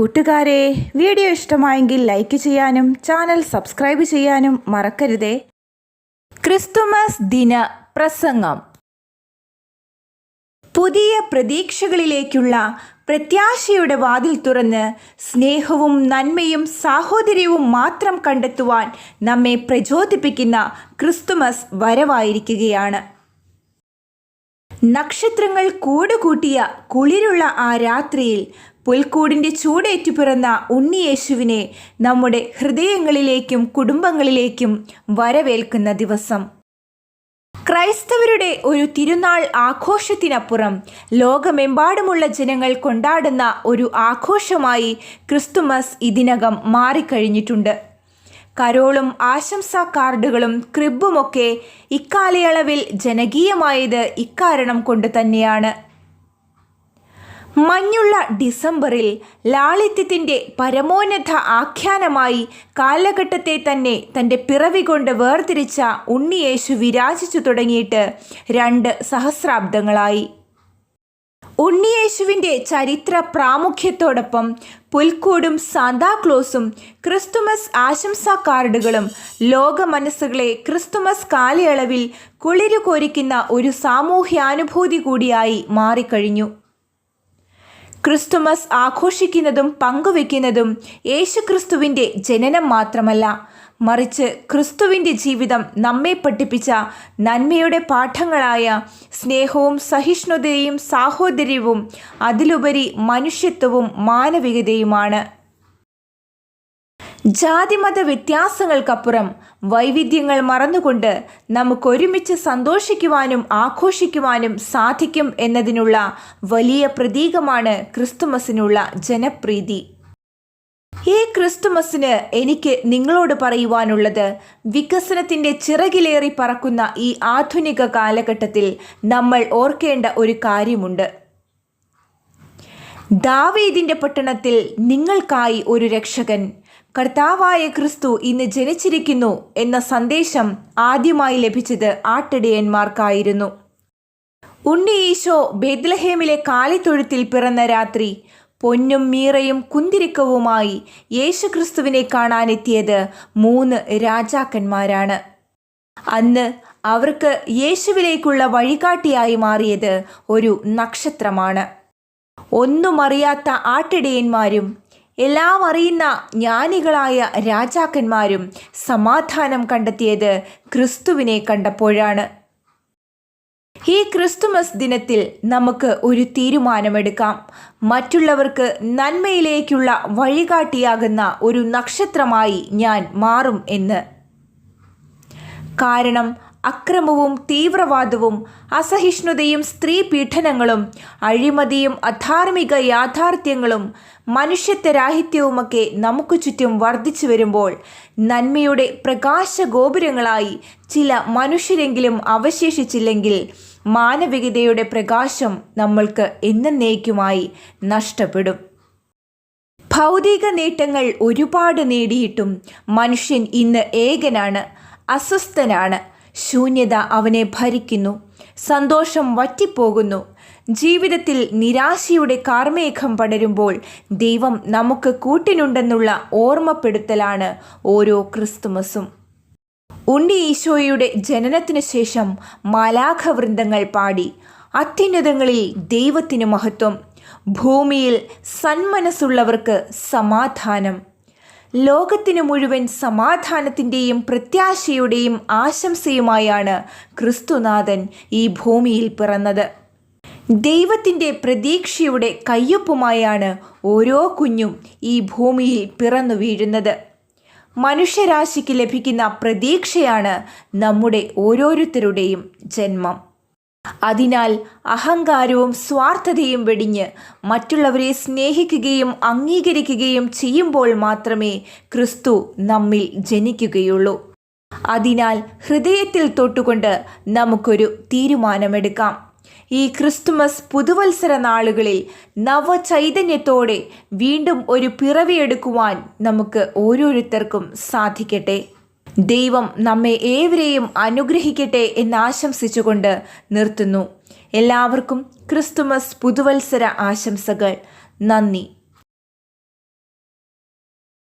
കൂട്ടുകാരെ, വീഡിയോ ഇഷ്ടമായെങ്കിൽ ലൈക്ക് ചെയ്യാനും ചാനൽ സബ്സ്ക്രൈബ് ചെയ്യാനും മറക്കരുതേ. ക്രിസ്തുമസ് ദിന പ്രസംഗം. പുതിയ പ്രതീക്ഷകളിലേക്കുള്ള പ്രത്യാശയുടെ വാതിൽ തുറന്ന് സ്നേഹവും നന്മയും സാഹോദര്യവും മാത്രം കണ്ടെത്തുവാൻ നമ്മെ പ്രചോദിപ്പിക്കുന്ന ക്രിസ്തുമസ് വരവായിരിക്കുകയാണ്. നക്ഷത്രങ്ങൾ കൂടുകൂട്ടിയ കുളിരുള്ള ആ രാത്രിയിൽ പുൽക്കൂടിൻ്റെ ചൂടേറ്റു പിറന്ന ഉണ്ണിയേശുവിനെ നമ്മുടെ ഹൃദയങ്ങളിലേക്കും കുടുംബങ്ങളിലേക്കും വരവേൽക്കുന്ന ദിവസം. ക്രൈസ്തവരുടെ ഒരു തിരുനാൾ ആഘോഷത്തിനപ്പുറം ലോകമെമ്പാടുമുള്ള ജനങ്ങൾ കൊണ്ടാടുന്ന ഒരു ആഘോഷമായി ക്രിസ്തുമസ് ഇതിനകം മാറിക്കഴിഞ്ഞിട്ടുണ്ട്. കരോളും ആശംസാ കാർഡുകളും ക്രിബുമൊക്കെ ഇക്കാലയളവിൽ ജനകീയമായത് ഇക്കാരണം കൊണ്ട് തന്നെയാണ്. മഞ്ഞുള്ള ഡിസംബറിൽ ലാളിത്യത്തിൻ്റെ പരമോന്നത ആഖ്യാനമായി കാലഘട്ടത്തെ തന്നെ തൻ്റെ പിറവി കൊണ്ട് വേർതിരിച്ച ഉണ്ണിയേശു വിരാജിച്ചു തുടങ്ങിയിട്ട് 2 സഹസ്രാബ്ദങ്ങളായി. ഉണ്ണിയേശുവിൻ്റെ ചരിത്ര പ്രാമുഖ്യത്തോടൊപ്പം പുൽക്കൂടും സാന്താക്ലോസും ക്രിസ്തുമസ് ആശംസാ കാർഡുകളും ലോക മനസ്സുകളെ ക്രിസ്തുമസ് കാലയളവിൽ കുളിരുകോരിക്കുന്ന ഒരു സാമൂഹ്യാനുഭൂതി കൂടിയായി മാറിക്കഴിഞ്ഞു. ക്രിസ്തുമസ് ആഘോഷിക്കുന്നതും പങ്കുവെക്കുന്നതും യേശുക്രിസ്തുവിൻ്റെ ജനനം മാത്രമല്ല, മറിച്ച് ക്രിസ്തുവിൻ്റെ ജീവിതം നമ്മെ പഠിപ്പിച്ച നന്മയുടെ പാഠങ്ങളായ സ്നേഹവും സഹിഷ്ണുതയും സാഹോദര്യവും അതിലുപരി മനുഷ്യത്വവും മാനവികതയുമാണ്. ജാതിമത വ്യത്യാസങ്ങൾക്കപ്പുറം വൈവിധ്യങ്ങൾ മറന്നുകൊണ്ട് നമുക്കൊരുമിച്ച് സന്തോഷിക്കുവാനും ആഘോഷിക്കുവാനും സാധിക്കും എന്നതിനുള്ള വലിയ പ്രതീകമാണ് ക്രിസ്തുമസിനുള്ള ജനപ്രീതി. ഈ ക്രിസ്തുമസിന് എനിക്ക് നിങ്ങളോട് പറയുവാനുള്ളത്, വികസനത്തിൻ്റെ ചിറകിലേറി പറക്കുന്ന ഈ ആധുനിക കാലഘട്ടത്തിൽ നമ്മൾ ഓർക്കേണ്ട ഒരു കാര്യമുണ്ട്. ദാവീദിൻ്റെ പട്ടണത്തിൽ നിങ്ങൾക്കായി ഒരു രക്ഷകൻ, കർത്താവായ ക്രിസ്തു ഇന്ന് ജനിച്ചിരിക്കുന്നു എന്ന സന്ദേശം ആദ്യമായി ലഭിച്ചത് ആട്ടിടയന്മാർക്കായിരുന്നു. ഉണ്ണി ഈശോ ബേത്ലഹേമിലെ കാലിത്തൊഴുത്തിൽ പിറന്ന രാത്രി പൊന്നും മീറയും കുന്തിരിക്കവുമായി യേശുക്രിസ്തുവിനെ കാണാനെത്തിയത് 3 രാജാക്കന്മാരാണ്. അന്ന് അവർക്ക് യേശുവിലേക്കുള്ള വഴികാട്ടിയായി മാറിയത് ഒരു നക്ഷത്രമാണ്. ഒന്നും അറിയാത്ത ആട്ടിടയന്മാരും എല്ലാം അറിയുന്ന ജ്ഞാനികളായ രാജാക്കന്മാരും സമാധാനം കണ്ടെത്തിയത് ക്രിസ്തുവിനെ കണ്ടപ്പോഴാണ്. ഈ ക്രിസ്തുമസ് ദിനത്തിൽ നമുക്ക് ഒരു തീരുമാനമെടുക്കാം. മറ്റുള്ളവർക്ക് നന്മയിലേക്കുള്ള വഴികാട്ടിയാകുന്ന ഒരു നക്ഷത്രമായി ഞാൻ മാറും എന്ന്. കാരണം അക്രമവും തീവ്രവാദവും അസഹിഷ്ണുതയും സ്ത്രീ പീഡനങ്ങളും അഴിമതിയും അധാർമിക യാഥാർത്ഥ്യങ്ങളും മനുഷ്യത്വരാഹിത്യവുമൊക്കെ നമുക്ക് ചുറ്റും വർദ്ധിച്ചു വരുമ്പോൾ നന്മയുടെ പ്രകാശ ഗോപുരങ്ങളായി ചില മനുഷ്യരെങ്കിലും അവശേഷിച്ചില്ലെങ്കിൽ മാനവികതയുടെ പ്രകാശം നമ്മൾക്ക് എന്നേക്കുമായി നഷ്ടപ്പെടും. ഭൗതിക നേട്ടങ്ങൾ ഒരുപാട് നേടിയിട്ടും മനുഷ്യൻ ഇന്ന് ഏകനാണ്, അസ്വസ്ഥനാണ്. ശൂന്യത അവനെ ഭരിക്കുന്നു, സന്തോഷം വറ്റിപ്പോകുന്നു. ജീവിതത്തിൽ നിരാശയുടെ കാർമേഘം പടരുമ്പോൾ ദൈവം നമുക്ക് കൂട്ടിനുണ്ടെന്നുള്ള ഓർമ്മപ്പെടുത്തലാണ് ഓരോ ക്രിസ്തുമസും. ഉണ്ണി ഈശോയുടെ ജനനത്തിനു ശേഷം മാലാഖവൃന്ദങ്ങൾ പാടി, അത്യുന്നതങ്ങളിൽ ദൈവത്തിനു മഹത്വം, ഭൂമിയിൽ സന്മനസ്സുള്ളവർക്ക് സമാധാനം. ലോകത്തിനു മുഴുവൻ സമാധാനത്തിൻ്റെയും പ്രത്യാശയുടെയും ആശംസയുമായാണ് ക്രിസ്തുനാഥൻ ഈ ഭൂമിയിൽ പിറന്നത്. ദൈവത്തിൻ്റെ പ്രതീക്ഷയുടെ കയ്യൊപ്പുമായാണ് ഓരോ കുഞ്ഞും ഈ ഭൂമിയിൽ പിറന്നു വീഴുന്നത്. മനുഷ്യരാശിക്ക് ലഭിക്കുന്ന പ്രതീക്ഷയാണ് നമ്മുടെ ഓരോരുത്തരുടെയും ജന്മം. അതിനാൽ അഹങ്കാരവും സ്വാർത്ഥതയും വെടിഞ്ഞ് മറ്റുള്ളവരെ സ്നേഹിക്കുകയും അംഗീകരിക്കുകയും ചെയ്യുമ്പോൾ മാത്രമേ ക്രിസ്തു നമ്മിൽ ജനിക്കുകയുള്ളൂ. അതിനാൽ ഹൃദയത്തിൽ തൊട്ടുകൊണ്ട് നമുക്കൊരു തീരുമാനമെടുക്കാം. ഈ ക്രിസ്തുമസ് പുതുവത്സര നാളുകളിൽ നവചൈതന്യത്തോടെ വീണ്ടും ഒരു പിറവിയെടുക്കുവാൻ നമുക്ക് ഓരോരുത്തർക്കും സാധിക്കട്ടെ. ദൈവം നമ്മെ ഏവരെയും അനുഗ്രഹിക്കട്ടെ എന്നാശംസിച്ചുകൊണ്ട് നിർത്തുന്നു. എല്ലാവർക്കും ക്രിസ്തുമസ് പുതുവത്സര ആശംസകൾ. നന്ദി.